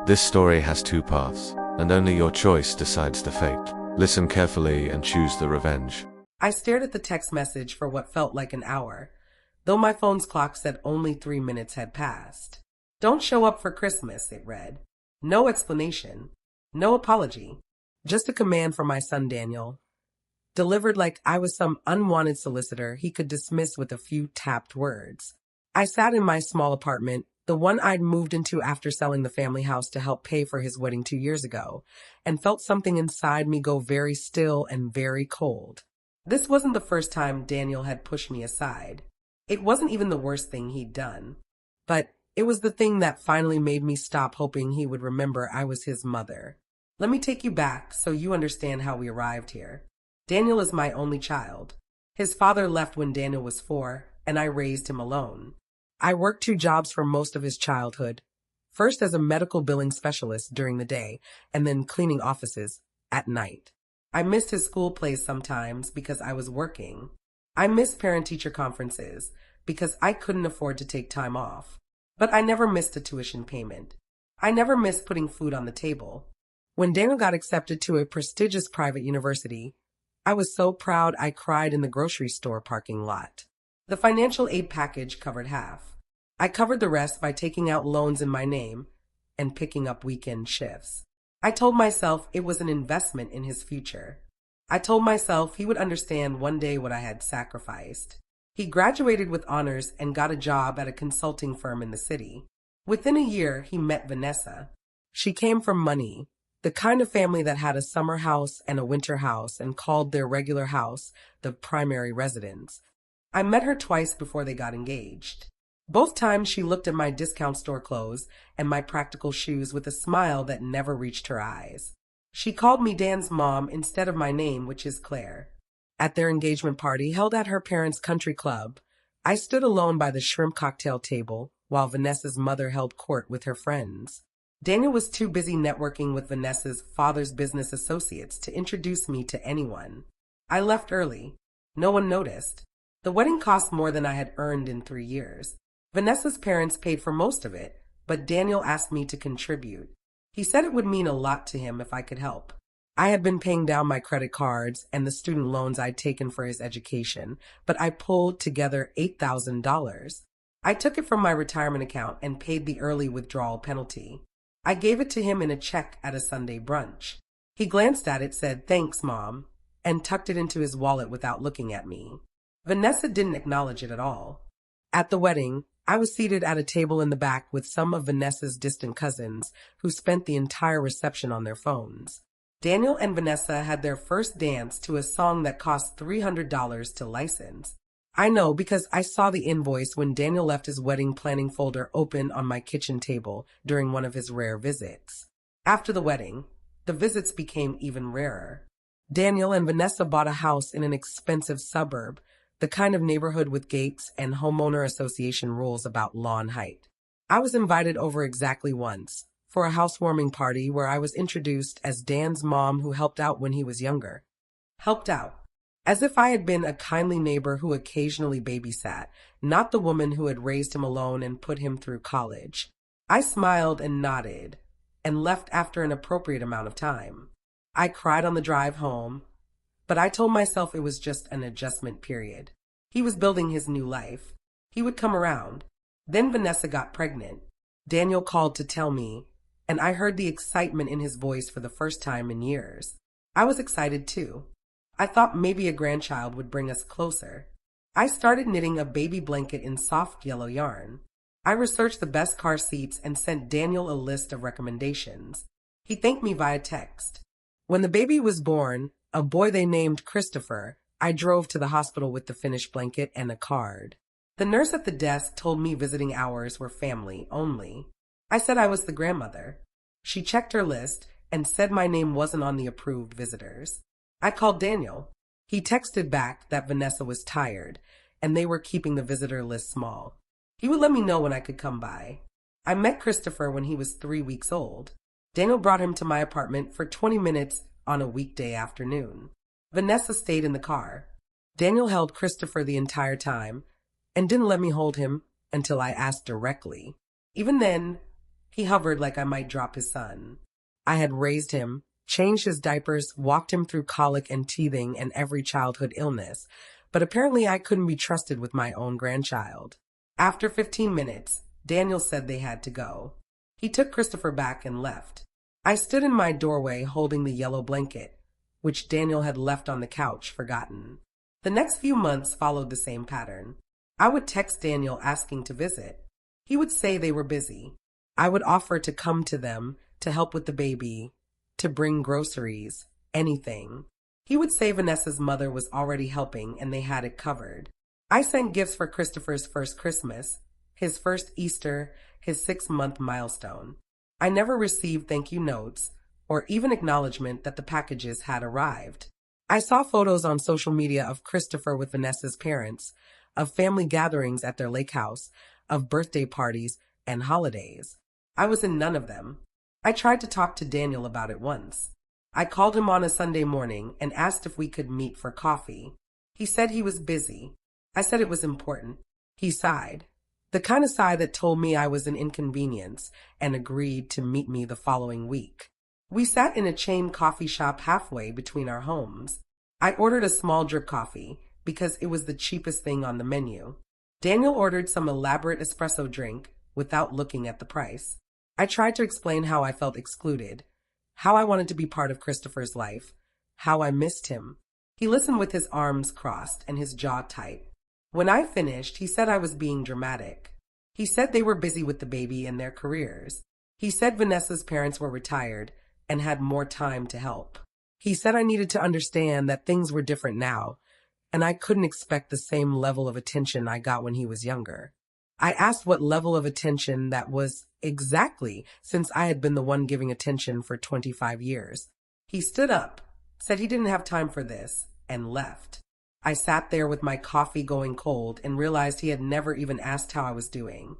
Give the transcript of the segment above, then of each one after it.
This story has two paths, and only your choice decides the fate. Listen carefully and choose the revenge. I stared at the text message for what felt like an hour, though my phone's clock said only 3 minutes had passed. Don't show up for Christmas, it read. No explanation. No apology. Just a command for my son Daniel. Delivered like I was some unwanted solicitor he could dismiss with a few tapped words. I sat in my small apartment, the one I'd moved into after selling the family house to help pay for his wedding 2 years ago, and felt something inside me go very still and very cold. This wasn't the first time Daniel had pushed me aside. It wasn't even the worst thing he'd done. But it was the thing that finally made me stop hoping he would remember I was his mother. Let me take you back so you understand how we arrived here. Daniel is my only child. His father left when Daniel was 4, and I raised him alone. I worked 2 jobs for most of his childhood, first as a medical billing specialist during the day, and then cleaning offices at night. I missed his school plays sometimes because I was working. I missed parent-teacher conferences because I couldn't afford to take time off. But I never missed a tuition payment. I never missed putting food on the table. When Daniel got accepted to a prestigious private university, I was so proud I cried in the grocery store parking lot. The financial aid package covered half. I covered the rest by taking out loans in my name and picking up weekend shifts. I told myself it was an investment in his future. I told myself he would understand one day what I had sacrificed. He graduated with honors and got a job at a consulting firm in the city. Within a year, he met Vanessa. She came from money, the kind of family that had a summer house and a winter house and called their regular house the primary residence. I met her twice before they got engaged. Both times she looked at my discount store clothes and my practical shoes with a smile that never reached her eyes. She called me Dan's mom instead of my name, which is Claire. At their engagement party, held at her parents' country club, I stood alone by the shrimp cocktail table while Vanessa's mother held court with her friends. Daniel was too busy networking with Vanessa's father's business associates to introduce me to anyone. I left early. No one noticed. The wedding cost more than I had earned in 3 years. Vanessa's parents paid for most of it, but Daniel asked me to contribute. He said it would mean a lot to him if I could help. I had been paying down my credit cards and the student loans I'd taken for his education, but I pulled together $8,000. I took it from my retirement account and paid the early withdrawal penalty. I gave it to him in a check at a Sunday brunch. He glanced at it, said, "Thanks, Mom," and tucked it into his wallet without looking at me. Vanessa didn't acknowledge it at all. At the wedding, I was seated at a table in the back with some of Vanessa's distant cousins who spent the entire reception on their phones. Daniel and Vanessa had their first dance to a song that cost $300 to license. I know because I saw the invoice when Daniel left his wedding planning folder open on my kitchen table during one of his rare visits. After the wedding, the visits became even rarer. Daniel and Vanessa bought a house in an expensive suburb, the kind of neighborhood with gates and homeowner association rules about lawn height. I was invited over exactly once, for a housewarming party where I was introduced as Dan's mom who helped out when he was younger. Helped out. As if I had been a kindly neighbor who occasionally babysat, not the woman who had raised him alone and put him through college. I smiled and nodded, and left after an appropriate amount of time. I cried on the drive home, but I told myself it was just an adjustment period. He was building his new life. He would come around. Then Vanessa got pregnant. Daniel called to tell me, and I heard the excitement in his voice for the first time in years. I was excited too. I thought maybe a grandchild would bring us closer. I started knitting a baby blanket in soft yellow yarn. I researched the best car seats and sent Daniel a list of recommendations. He thanked me via text. When the baby was born, a boy they named Christopher, I drove to the hospital with the finished blanket and a card. The nurse at the desk told me visiting hours were family only. I said I was the grandmother. She checked her list and said my name wasn't on the approved visitors. I called Daniel. He texted back that Vanessa was tired and they were keeping the visitor list small. He would let me know when I could come by. I met Christopher when he was 3 weeks old. Daniel brought him to my apartment for 20 minutes on a weekday afternoon. Vanessa stayed in the car. Daniel held Christopher the entire time and didn't let me hold him until I asked directly. Even then, He hovered like I might drop his son. I had raised him, changed his diapers, walked him through colic and teething and every childhood illness, but apparently I couldn't be trusted with my own grandchild. After 15 minutes, Daniel said they had to go. He took Christopher back and left. I stood in my doorway holding the yellow blanket, which Daniel had left on the couch, forgotten. The next few months followed the same pattern. I would text Daniel asking to visit. He would say they were busy. I would offer to come to them, to help with the baby, to bring groceries, anything. He would say Vanessa's mother was already helping and they had it covered. I sent gifts for Christopher's first Christmas, his first Easter, his 6-month milestone. I never received thank you notes or even acknowledgement that the packages had arrived. I saw photos on social media of Christopher with Vanessa's parents, of family gatherings at their lake house, of birthday parties and holidays. I was in none of them. I tried to talk to Daniel about it once. I called him on a Sunday morning and asked if we could meet for coffee. He said he was busy. I said it was important. He sighed. The kind of sigh that told me I was an inconvenience, and agreed to meet me the following week. We sat in a chain coffee shop halfway between our homes. I ordered a small drip coffee because it was the cheapest thing on the menu. Daniel ordered some elaborate espresso drink without looking at the price. I tried to explain how I felt excluded, how I wanted to be part of Christopher's life, how I missed him. He listened with his arms crossed and his jaw tight. When I finished, he said I was being dramatic. He said they were busy with the baby and their careers. He said Vanessa's parents were retired and had more time to help. He said I needed to understand that things were different now, and I couldn't expect the same level of attention I got when he was younger. I asked what level of attention that was exactly, since I had been the one giving attention for 25 years. He stood up, said he didn't have time for this, and left. I sat there with my coffee going cold and realized he had never even asked how I was doing.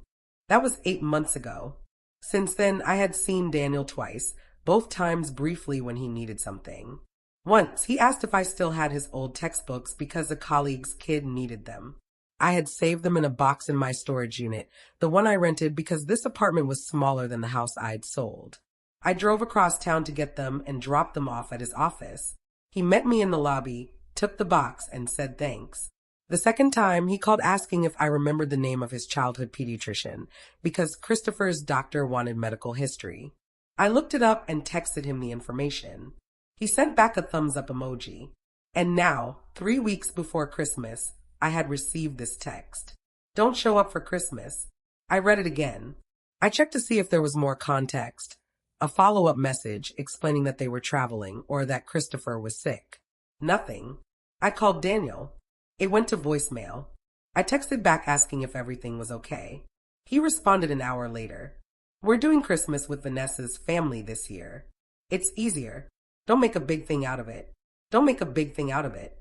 That was 8 months ago. Since then, I had seen Daniel twice, both times briefly when he needed something. Once, he asked if I still had his old textbooks because a colleague's kid needed them. I had saved them in a box in my storage unit, the one I rented because this apartment was smaller than the house I'd sold. I drove across town to get them and dropped them off at his office. He met me in the lobby, took the box, and said thanks. The second time, he called asking if I remembered the name of his childhood pediatrician, because Christopher's doctor wanted medical history. I looked it up and texted him the information. He sent back a thumbs-up emoji. And now, 3 weeks before Christmas, I had received this text. Don't show up for Christmas. I read it again. I checked to see if there was more context. A follow-up message explaining that they were traveling or that Christopher was sick. Nothing. I called Daniel. It went to voicemail. I texted back asking if everything was okay. He responded an hour later. We're doing Christmas with Vanessa's family this year. It's easier. Don't make a big thing out of it. Don't make a big thing out of it.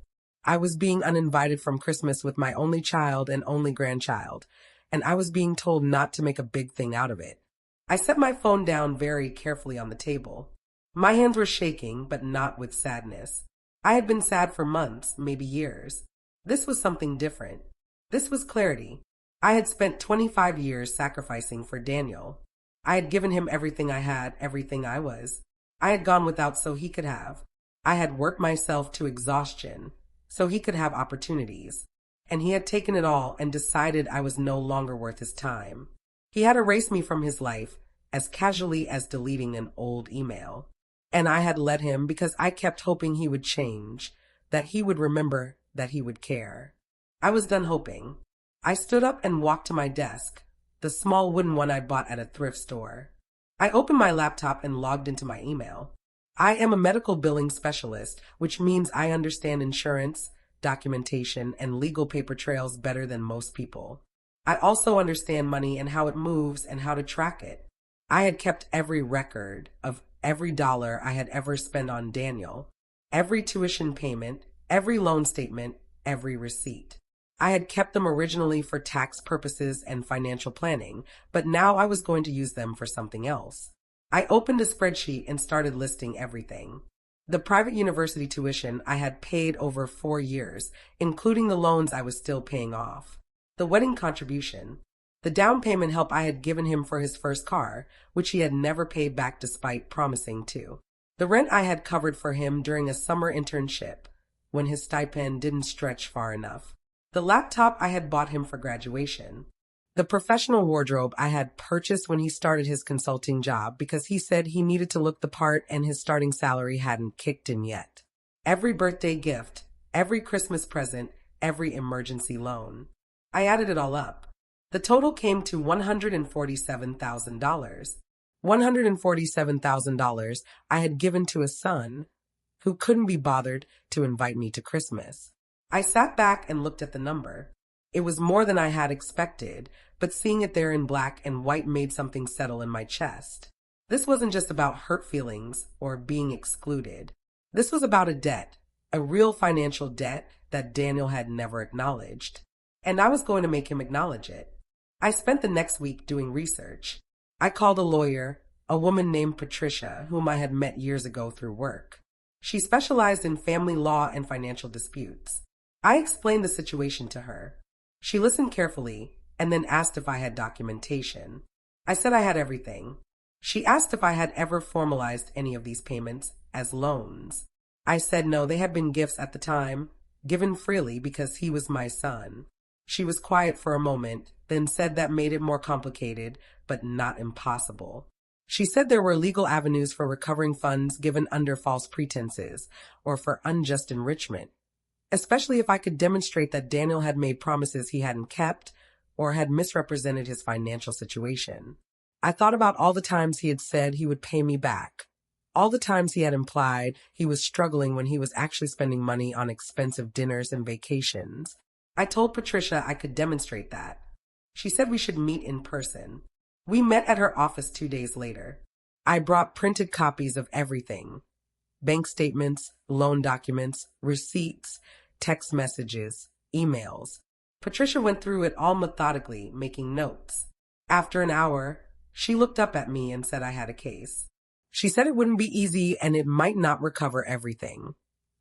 I was being uninvited from Christmas with my only child and only grandchild, and I was being told not to make a big thing out of it. I set my phone down very carefully on the table. My hands were shaking, but not with sadness. I had been sad for months, maybe years. This was something different. This was clarity. I had spent 25 years sacrificing for Daniel. I had given him everything I had, everything I was. I had gone without so he could have. I had worked myself to exhaustion so he could have opportunities. And he had taken it all and decided I was no longer worth his time. He had erased me from his life as casually as deleting an old email. And I had let him because I kept hoping he would change, that he would remember, that he would care. I was done hoping. I stood up and walked to my desk, the small wooden one I bought at a thrift store. I opened my laptop and logged into my email. I am a medical billing specialist, which means I understand insurance, documentation, and legal paper trails better than most people. I also understand money and how it moves and how to track it. I had kept every record of every dollar I had ever spent on Daniel, every tuition payment, every loan statement, every receipt. I had kept them originally for tax purposes and financial planning, but now I was going to use them for something else. I opened a spreadsheet and started listing everything. The private university tuition I had paid over 4 years, including the loans I was still paying off. The wedding contribution. The down payment help I had given him for his first car, which he had never paid back despite promising to. The rent I had covered for him during a summer internship, when his stipend didn't stretch far enough. The laptop I had bought him for graduation. The professional wardrobe I had purchased when he started his consulting job because he said he needed to look the part and his starting salary hadn't kicked in yet. Every birthday gift, every Christmas present, every emergency loan. I added it all up. The total came to $147,000. $147,000 I had given to a son who couldn't be bothered to invite me to Christmas. I sat back and looked at the number. It was more than I had expected, but seeing it there in black and white made something settle in my chest. This wasn't just about hurt feelings or being excluded. This was about a debt, a real financial debt that Daniel had never acknowledged. And I was going to make him acknowledge it. I spent the next week doing research. I called a lawyer, a woman named Patricia, whom I had met years ago through work. She specialized in family law and financial disputes. I explained the situation to her. She listened carefully and then asked if I had documentation. I said I had everything. She asked if I had ever formalized any of these payments as loans. I said no, they had been gifts at the time, given freely because he was my son. She was quiet for a moment, then said that made it more complicated, but not impossible. She said there were legal avenues for recovering funds given under false pretenses or for unjust enrichment, especially if I could demonstrate that Daniel had made promises he hadn't kept or had misrepresented his financial situation. I thought about all the times he had said he would pay me back, all the times he had implied he was struggling when he was actually spending money on expensive dinners and vacations. I told Patricia I could demonstrate that. She said we should meet in person. We met at her office 2 days later. I brought printed copies of everything: bank statements, loan documents, receipts, text messages, emails. Patricia went through it all methodically, making notes. After an hour, she looked up at me and said I had a case. She said it wouldn't be easy and it might not recover everything,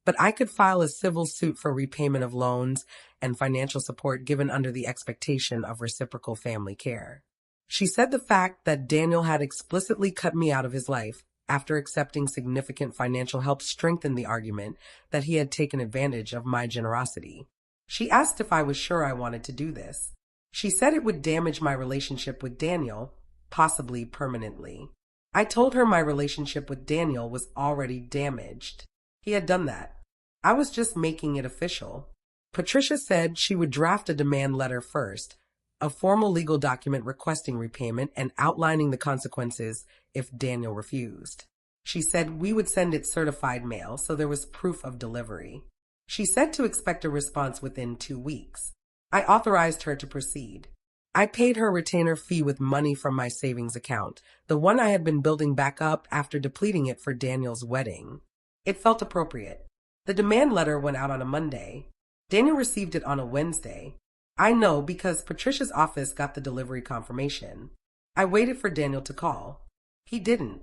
but I could file a civil suit for repayment of loans and financial support given under the expectation of reciprocal family care. She said the fact that Daniel had explicitly cut me out of his life after accepting significant financial help strengthened the argument that he had taken advantage of my generosity. She asked if I was sure I wanted to do this. She said it would damage my relationship with Daniel, possibly permanently. I told her my relationship with Daniel was already damaged. He had done that. I was just making it official. Patricia said she would draft a demand letter first, a formal legal document requesting repayment and outlining the consequences if Daniel refused. She said we would send it certified mail so there was proof of delivery. She said to expect a response within 2 weeks. I authorized her to proceed. I paid her retainer fee with money from my savings account, the one I had been building back up after depleting it for Daniel's wedding. It felt appropriate. The demand letter went out on a Monday. Daniel received it on a Wednesday. I know because Patricia's office got the delivery confirmation. I waited for Daniel to call. He didn't.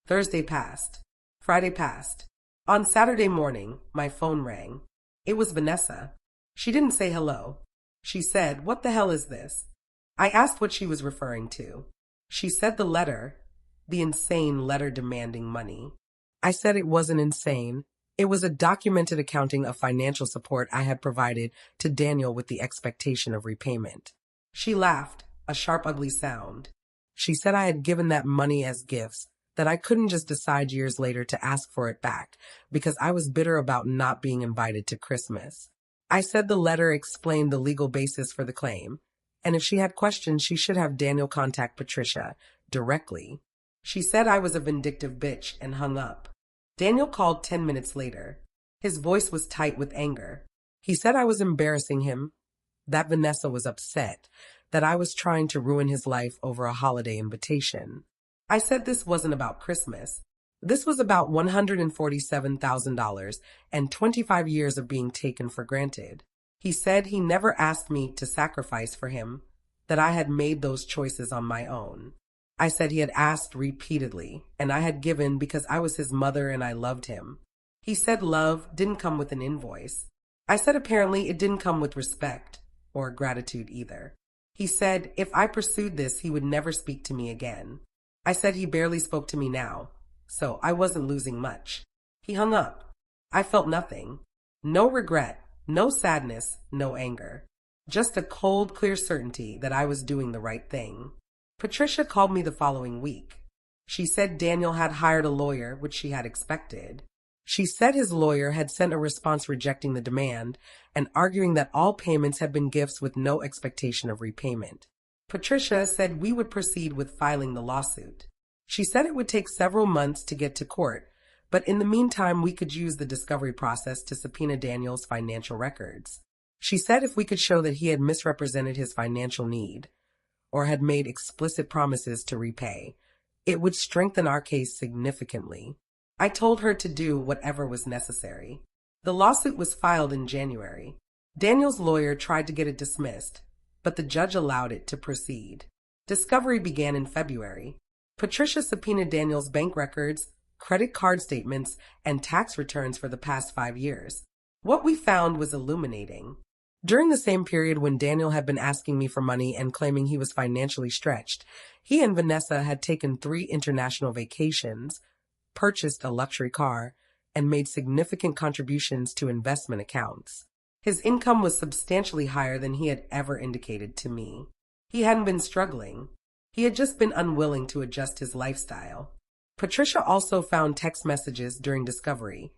Thursday passed. Friday passed. On Saturday morning, my phone rang. It was Vanessa. She didn't say hello. She said, "What the hell is this?" I asked what she was referring to. She said the letter, the insane letter demanding money. I said it wasn't insane. It was a documented accounting of financial support I had provided to Daniel with the expectation of repayment. She laughed, a sharp, ugly sound. She said I had given that money as gifts, that I couldn't just decide years later to ask for it back because I was bitter about not being invited to Christmas. I said the letter explained the legal basis for the claim, and if she had questions, she should have Daniel contact Patricia directly. She said I was a vindictive bitch and hung up. Daniel called 10 minutes later. His voice was tight with anger. He said I was embarrassing him, that Vanessa was upset, that I was trying to ruin his life over a holiday invitation. I said this wasn't about Christmas. This was about $147,000 and 25 years of being taken for granted. He said he never asked me to sacrifice for him, that I had made those choices on my own. I said he had asked repeatedly, and I had given because I was his mother and I loved him. He said love didn't come with an invoice. I said apparently it didn't come with respect or gratitude either. He said if I pursued this, he would never speak to me again. I said he barely spoke to me now, so I wasn't losing much. He hung up. I felt nothing. No regret, no sadness, no anger. Just a cold, clear certainty that I was doing the right thing. Patricia called me the following week. She said Daniel had hired a lawyer, which she had expected. She said his lawyer had sent a response rejecting the demand and arguing that all payments had been gifts with no expectation of repayment. Patricia said we would proceed with filing the lawsuit. She said it would take several months to get to court, but in the meantime we could use the discovery process to subpoena Daniel's financial records. She said if we could show that he had misrepresented his financial need or had made explicit promises to repay, it would strengthen our case significantly. I told her to do whatever was necessary. The lawsuit was filed in January. Daniel's lawyer tried to get it dismissed, but the judge allowed it to proceed. Discovery began in February. Patricia subpoenaed Daniel's bank records, credit card statements, and tax returns for the past 5 years. What we found was illuminating. During the same period when Daniel had been asking me for money and claiming he was financially stretched, he and Vanessa had taken 3 international vacations, purchased a luxury car, and made significant contributions to investment accounts. His income was substantially higher than he had ever indicated to me. He hadn't been struggling. He had just been unwilling to adjust his lifestyle. Patricia also found text messages during discovery,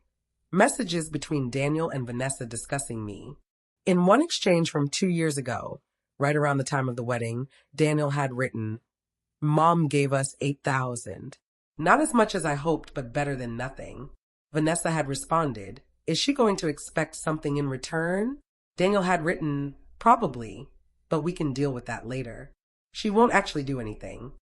messages between Daniel and Vanessa discussing me. In one exchange from 2 years ago, right around the time of the wedding, Daniel had written, "Mom gave us $8,000. Not as much as I hoped, but better than nothing." Vanessa had responded, "Is she going to expect something in return?" Daniel had written, "Probably, but we can deal with that later. She won't actually do anything."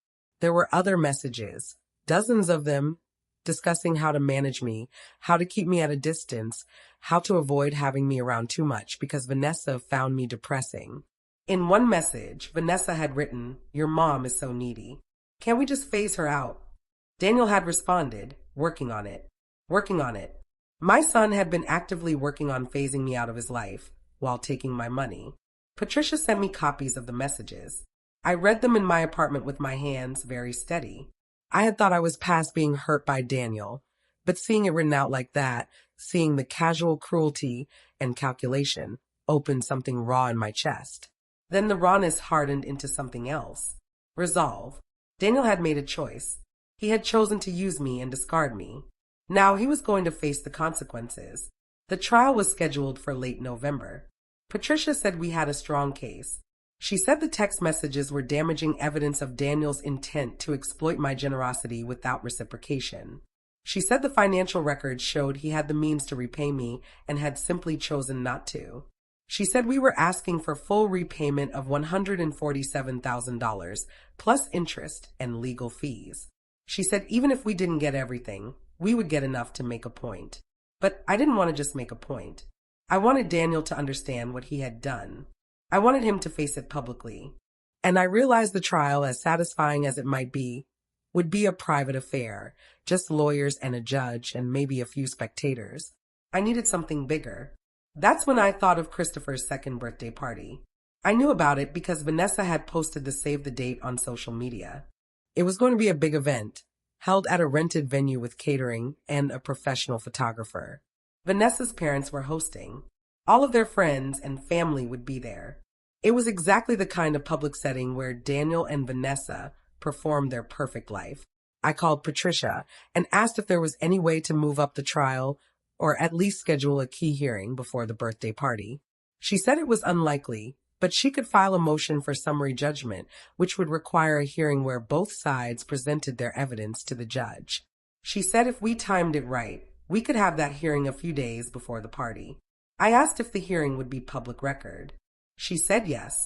There were other messages, dozens of them, discussing how to manage me, how to keep me at a distance, how to avoid having me around too much because Vanessa found me depressing. In one message, Vanessa had written, "Your mom is so needy. Can't we just phase her out?" Daniel had responded, "Working on it. Working on it." My son had been actively working on phasing me out of his life while taking my money. Patricia sent me copies of the messages. I read them in my apartment with my hands very steady. I had thought I was past being hurt by Daniel, but seeing it written out like that, seeing the casual cruelty and calculation, opened something raw in my chest. Then the rawness hardened into something else. Resolve. Daniel had made a choice. He had chosen to use me and discard me. Now he was going to face the consequences. The trial was scheduled for late November. Patricia said we had a strong case. She said the text messages were damaging evidence of Daniel's intent to exploit my generosity without reciprocation. She said the financial records showed he had the means to repay me and had simply chosen not to. She said we were asking for full repayment of $147,000, plus interest and legal fees. She said even if we didn't get everything, we would get enough to make a point. But I didn't want to just make a point. I wanted Daniel to understand what he had done. I wanted him to face it publicly. And I realized the trial, as satisfying as it might be, would be a private affair, just lawyers and a judge and maybe a few spectators. I needed something bigger. That's when I thought of Christopher's second birthday party. I knew about it because Vanessa had posted the save the date on social media. It was going to be a big event, held at a rented venue with catering and a professional photographer. Vanessa's parents were hosting. All of their friends and family would be there. It was exactly the kind of public setting where Daniel and Vanessa performed their perfect life. I called Patricia and asked if there was any way to move up the trial or at least schedule a key hearing before the birthday party. She said it was unlikely, but she could file a motion for summary judgment, which would require a hearing where both sides presented their evidence to the judge. She said if we timed it right, we could have that hearing a few days before the party. I asked if the hearing would be public record. She said yes.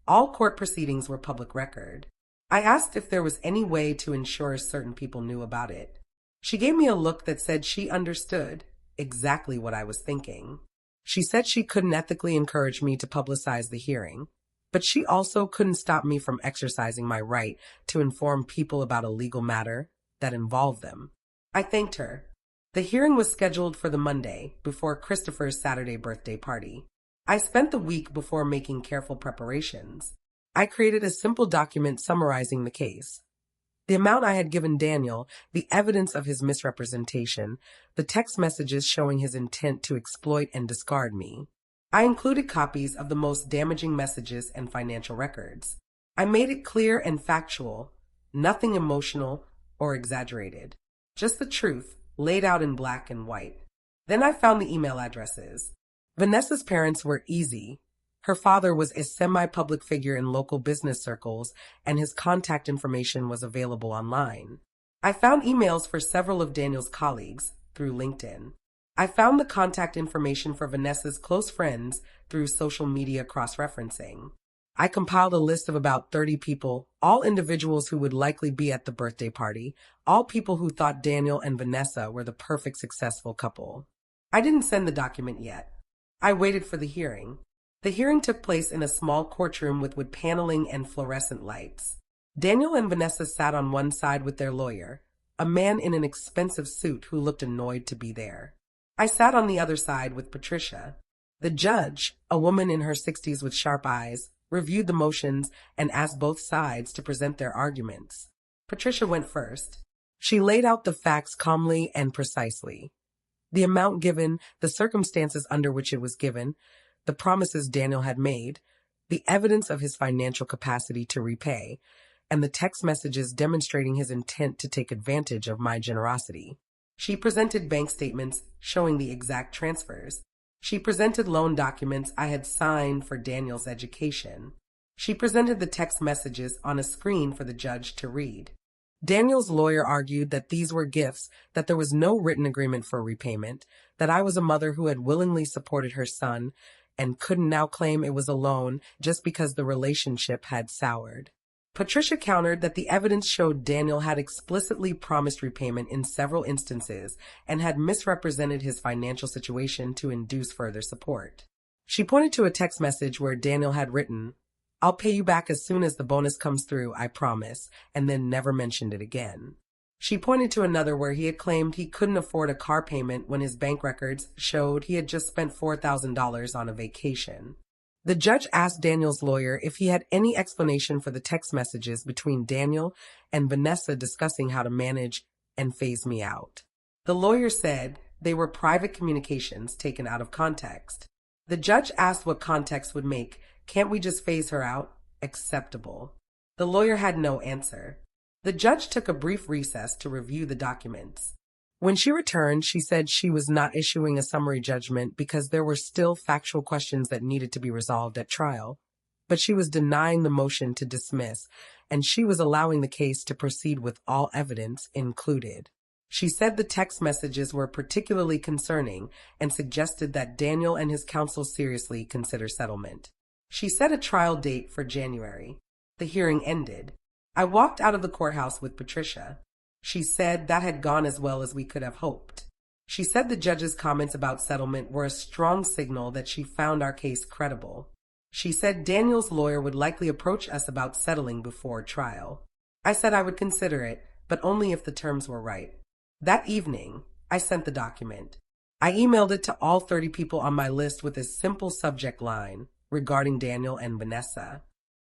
All court proceedings were public record. I asked if there was any way to ensure certain people knew about it. She gave me a look that said she understood exactly what I was thinking. She said she couldn't ethically encourage me to publicize the hearing, but she also couldn't stop me from exercising my right to inform people about a legal matter that involved them. I thanked her. The hearing was scheduled for the Monday before Christopher's Saturday birthday party. I spent the week before making careful preparations. I created a simple document summarizing the case. The amount I had given Daniel, the evidence of his misrepresentation, the text messages showing his intent to exploit and discard me. I included copies of the most damaging messages and financial records. I made it clear and factual, nothing emotional or exaggerated. Just the truth, laid out in black and white. Then I found the email addresses. Vanessa's parents were easy. Her father was a semi-public figure in local business circles, and his contact information was available online. I found emails for several of Daniel's colleagues through LinkedIn. I found the contact information for Vanessa's close friends through social media cross-referencing. I compiled a list of about 30 people, all individuals who would likely be at the birthday party, all people who thought Daniel and Vanessa were the perfect successful couple. I didn't send the document yet. I waited for the hearing. The hearing took place in a small courtroom with wood paneling and fluorescent lights. Daniel and Vanessa sat on one side with their lawyer, a man in an expensive suit who looked annoyed to be there. I sat on the other side with Patricia. The judge, a woman in her 60s with sharp eyes, reviewed the motions and asked both sides to present their arguments. Patricia went first. She laid out the facts calmly and precisely. The amount given, the circumstances under which it was given, the promises Daniel had made, the evidence of his financial capacity to repay, and the text messages demonstrating his intent to take advantage of my generosity. She presented bank statements showing the exact transfers. She presented loan documents I had signed for Daniel's education. She presented the text messages on a screen for the judge to read. Daniel's lawyer argued that these were gifts, that there was no written agreement for repayment, that I was a mother who had willingly supported her son and couldn't now claim it was a loan just because the relationship had soured. Patricia countered that the evidence showed Daniel had explicitly promised repayment in several instances and had misrepresented his financial situation to induce further support. She pointed to a text message where Daniel had written, "I'll pay you back as soon as the bonus comes through, I promise," and then never mentioned it again. She pointed to another where he had claimed he couldn't afford a car payment when his bank records showed he had just spent $4,000 on a vacation. The judge asked Daniel's lawyer if he had any explanation for the text messages between Daniel and Vanessa discussing how to manage and phase me out. The lawyer said they were private communications taken out of context. The judge asked what context would make "can't we just phase her out" acceptable. The lawyer had no answer. The judge took a brief recess to review the documents. When she returned, she said she was not issuing a summary judgment because there were still factual questions that needed to be resolved at trial. But she was denying the motion to dismiss, and she was allowing the case to proceed with all evidence included. She said the text messages were particularly concerning and suggested that Daniel and his counsel seriously consider settlement. She set a trial date for January. The hearing ended. I walked out of the courthouse with Patricia. She said that had gone as well as we could have hoped. She said the judge's comments about settlement were a strong signal that she found our case credible. She said Daniel's lawyer would likely approach us about settling before trial. I said I would consider it, but only if the terms were right. That evening, I sent the document. I emailed it to all 30 people on my list with a simple subject line regarding Daniel and Vanessa.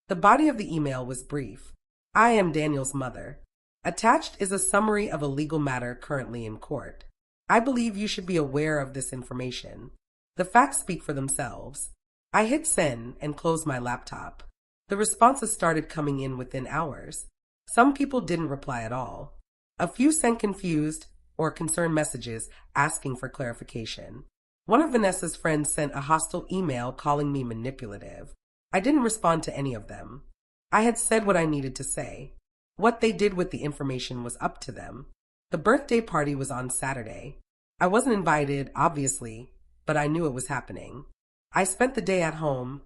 The body of the email was brief. "I am Daniel's mother. Attached is a summary of a legal matter currently in court. I believe you should be aware of this information. The facts speak for themselves." I hit send and closed my laptop. The responses started coming in within hours. Some people didn't reply at all. A few sent confused or concerned messages asking for clarification. One of Vanessa's friends sent a hostile email calling me manipulative. I didn't respond to any of them. I had said what I needed to say. What they did with the information was up to them. The birthday party was on Saturday. I wasn't invited, obviously, but I knew it was happening. I spent the day at home,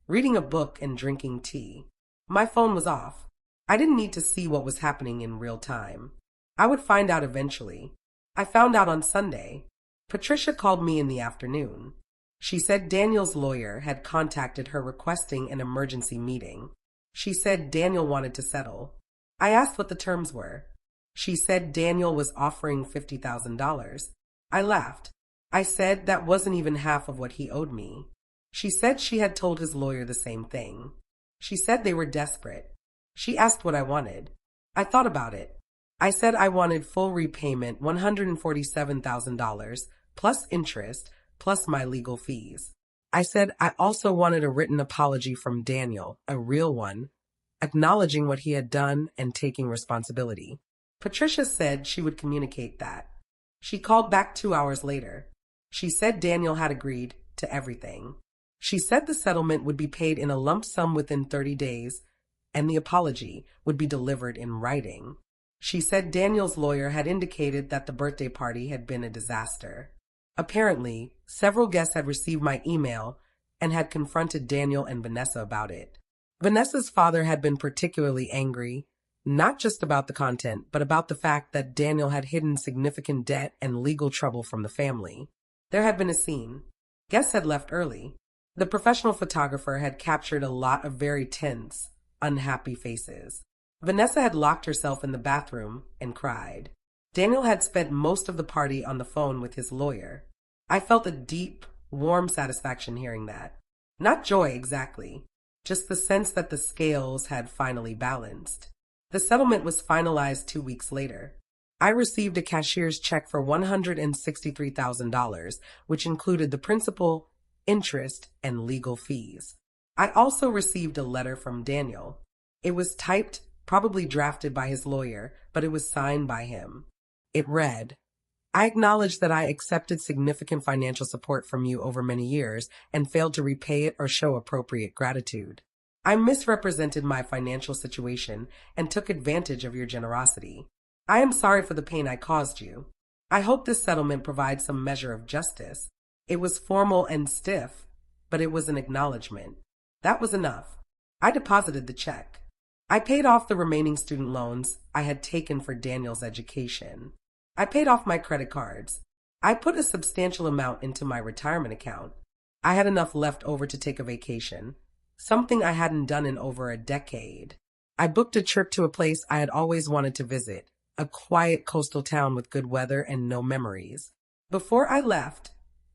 reading a book and drinking tea. My phone was off. I didn't need to see what was happening in real time. I would find out eventually. I found out on Sunday. Patricia called me in the afternoon. She said Daniel's lawyer had contacted her requesting an emergency meeting. She said Daniel wanted to settle. I asked what the terms were. She said Daniel was offering $50,000. I laughed. I said that wasn't even half of what he owed me. She said she had told his lawyer the same thing. She said they were desperate. She asked what I wanted. I thought about it. I said I wanted full repayment, $147,000, plus interest, plus my legal fees. I said I also wanted a written apology from Daniel, a real one, acknowledging what he had done and taking responsibility. Patricia said she would communicate that. She called back 2 hours later. She said Daniel had agreed to everything. She said the settlement would be paid in a lump sum within 30 days, and the apology would be delivered in writing. She said Daniel's lawyer had indicated that the birthday party had been a disaster. Apparently, several guests had received my email and had confronted Daniel and Vanessa about it. Vanessa's father had been particularly angry, not just about the content, but about the fact that Daniel had hidden significant debt and legal trouble from the family. There had been a scene. Guests had left early. The professional photographer had captured a lot of very tense, unhappy faces. Vanessa had locked herself in the bathroom and cried. Daniel had spent most of the party on the phone with his lawyer. I felt a deep, warm satisfaction hearing that. Not joy exactly, just the sense that the scales had finally balanced. The settlement was finalized 2 weeks later. I received a cashier's check for $163,000, which included the principal, interest, and legal fees. I also received a letter from Daniel. It was typed, probably drafted by his lawyer, but it was signed by him. It read, "I acknowledge that I accepted significant financial support from you over many years and failed to repay it or show appropriate gratitude. I misrepresented my financial situation and took advantage of your generosity. I am sorry for the pain I caused you. I hope this settlement provides some measure of justice." It was formal and stiff, but it was an acknowledgement. That was enough. I deposited the check. I paid off the remaining student loans I had taken for Daniel's education. I paid off my credit cards. I put a substantial amount into my retirement account. I had enough left over to take a vacation, something I hadn't done in over a decade. I booked a trip to a place I had always wanted to visit, a quiet coastal town with good weather and no memories. Before I left,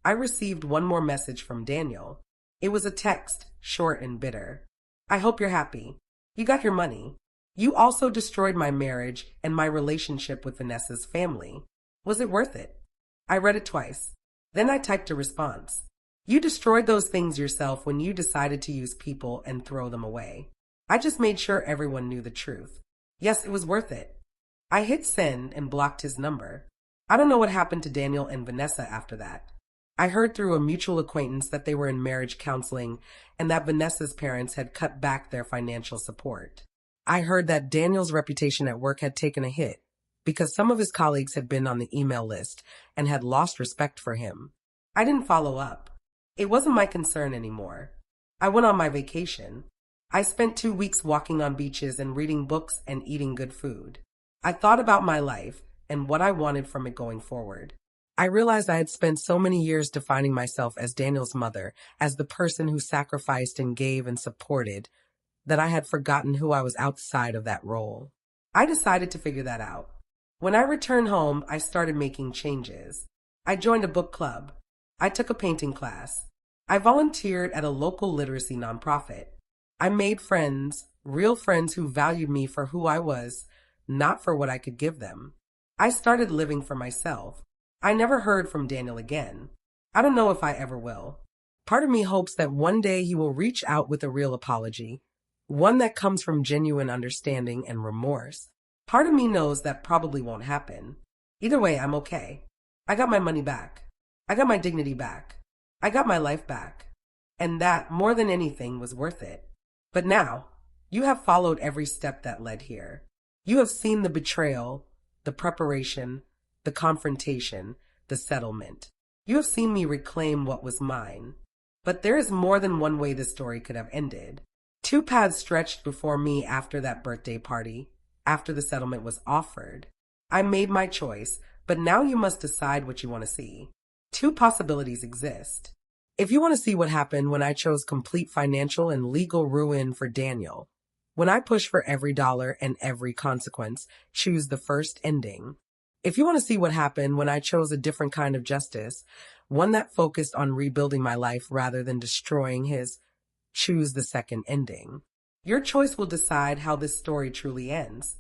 I received one more message from Daniel. It was a text, short and bitter. "I hope you're happy. You got your money. You also destroyed my marriage and my relationship with Vanessa's family. Was it worth it?" I read it twice. Then I typed a response. "You destroyed those things yourself when you decided to use people and throw them away. I just made sure everyone knew the truth. Yes, it was worth it." I hit send and blocked his number. I don't know what happened to Daniel and Vanessa after that. I heard through a mutual acquaintance that they were in marriage counseling and that Vanessa's parents had cut back their financial support. I heard that Daniel's reputation at work had taken a hit because some of his colleagues had been on the email list and had lost respect for him. I didn't follow up. It wasn't my concern anymore. I went on my vacation. I spent 2 weeks walking on beaches and reading books and eating good food. I thought about my life and what I wanted from it going forward. I realized I had spent so many years defining myself as Daniel's mother, as the person who sacrificed and gave and supported, that I had forgotten who I was outside of that role. I decided to figure that out. When I returned home, I started making changes. I joined a book club. I took a painting class. I volunteered at a local literacy nonprofit. I made friends, real friends who valued me for who I was, not for what I could give them. I started living for myself. I never heard from Daniel again. I don't know if I ever will. Part of me hopes that one day he will reach out with a real apology, one that comes from genuine understanding and remorse. Part of me knows that probably won't happen. Either way, I'm okay. I got my money back. I got my dignity back. I got my life back. And that, more than anything, was worth it. But now, you have followed every step that led here. You have seen the betrayal, the preparation, the confrontation, the settlement. You have seen me reclaim what was mine. But there is more than one way this story could have ended. 2 paths stretched before me after that birthday party, after the settlement was offered. I made my choice, but now you must decide what you want to see. 2 possibilities exist. If you want to see what happened when I chose complete financial and legal ruin for Daniel, when I pushed for every dollar and every consequence, choose the first ending. If you want to see what happened when I chose a different kind of justice, one that focused on rebuilding my life rather than destroying his, choose the second ending. Your choice will decide how this story truly ends.